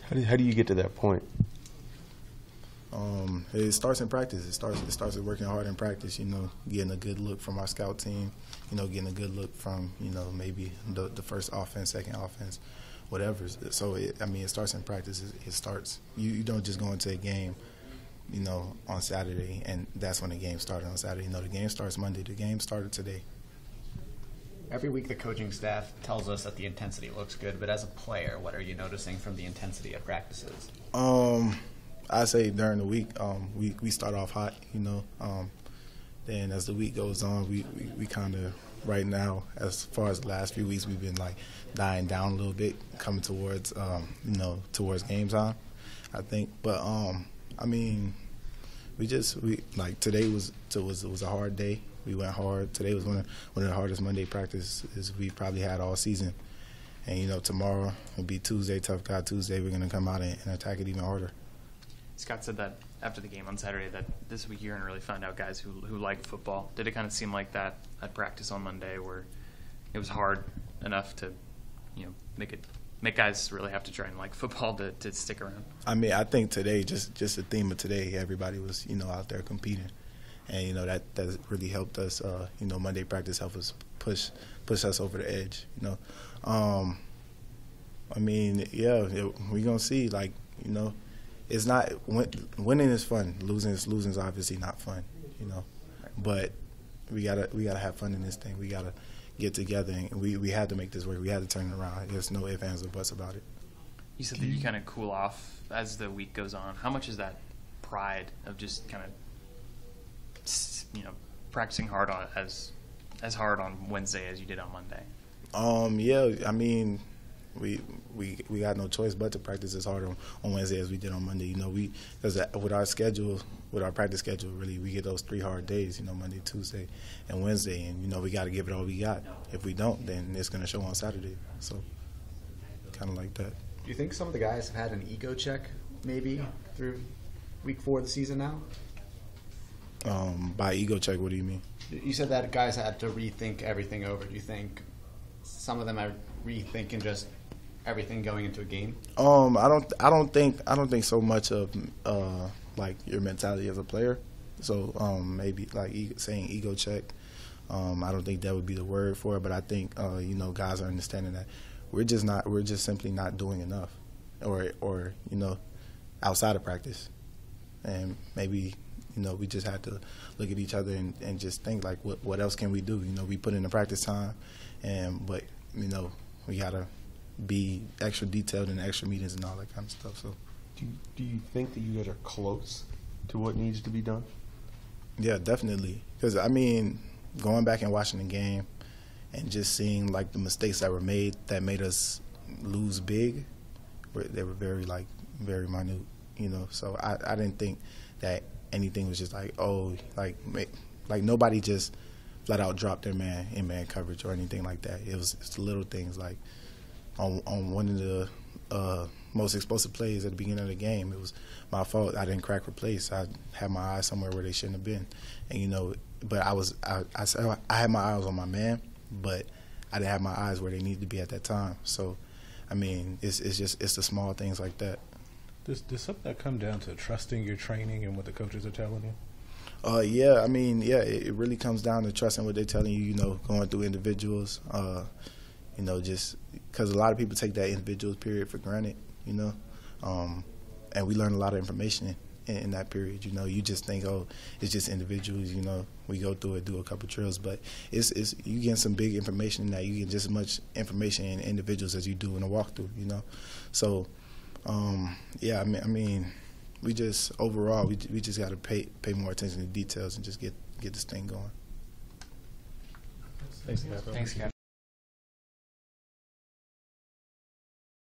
How do you get to that point? It starts in practice. It starts with working hard in practice. Getting a good look from our scout team. Getting a good look from maybe the first offense, second offense, whatever. So it starts in practice. It starts. You don't just go into a game, on Saturday, and that's when the game started on Saturday. The game starts Monday. The game started today. Every week the coaching staff tells us that the intensity looks good, but as a player, what are you noticing from the intensity of practices? I say during the week, we start off hot, then as the week goes on, we kind of, right now, as far as the last few weeks, we've been like dying down a little bit, coming towards, towards game time, I think. But today was a hard day. We went hard. Today was one of the hardest Monday practices we probably had all season. And tomorrow will be Tuesday, Tough Guy Tuesday. We're gonna come out and attack it even harder. Scott said that after the game on Saturday that this week you're going to really find out guys who like football. Did it kind of seem like that at practice on Monday where it was hard enough to, make guys really have to try and like football to stick around? I think today, just the theme of today, everybody was, out there competing. And, that really helped us, Monday practice helped us push us over the edge, we're going to see, it's not winning is fun. Losing is obviously not fun, But we gotta have fun in this thing. We gotta get together, and we had to make this work. We had to turn it around. There's no ifs, ands, or buts about it. You said that you kind of cool off as the week goes on. How much is that pride of just kind of practicing hard on as hard on Wednesday as you did on Monday? We got no choice but to practice as hard on Wednesday as we did on Monday. Because with our practice schedule, really, we get those 3 hard days, Monday, Tuesday, and Wednesday. And, we got to give it all we got. If we don't, then it's going to show on Saturday. So kind of like that. Do you think some of the guys have had an ego check maybe through week 4 of the season now? By ego check, what do you mean? You said that guys had to rethink everything over. Do you think some of them are rethinking just everything going into a game? I don't think so much of like your mentality as a player. So maybe like saying ego check. I don't think that would be the word for it, but I think guys are understanding that we're just simply not doing enough, or outside of practice, and maybe we just had to look at each other and just think like what else can we do? We put in the practice time, but we gotta be extra detailed in extra meetings and all that kind of stuff. So, do you think that you guys are close to what needs to be done? Yeah, definitely. Because going back and watching the game and just seeing like the mistakes that were made that made us lose big, they were very minute. So I didn't think that anything was just like nobody just flat out dropped their man in man coverage or anything like that. It's the little things like on one of the most explosive plays at the beginning of the game. It was my fault. I didn't crack replace. I had my eyes somewhere where they shouldn't have been, and but I had my eyes on my man, but I didn't have my eyes where they needed to be at that time. So, it's the small things like that. Does something that come down to trusting your training and what the coaches are telling you? It really comes down to trusting what they're telling you, going through individuals, just because a lot of people take that individuals period for granted, and we learn a lot of information in that period. You just think, oh, it's just individuals, we go through it, do a couple drills, but it's you get some big information in that. You get just as much information in individuals as you do in a walkthrough, So, we just overall we just got to pay more attention to details and just get this thing going. Thanks, Cap.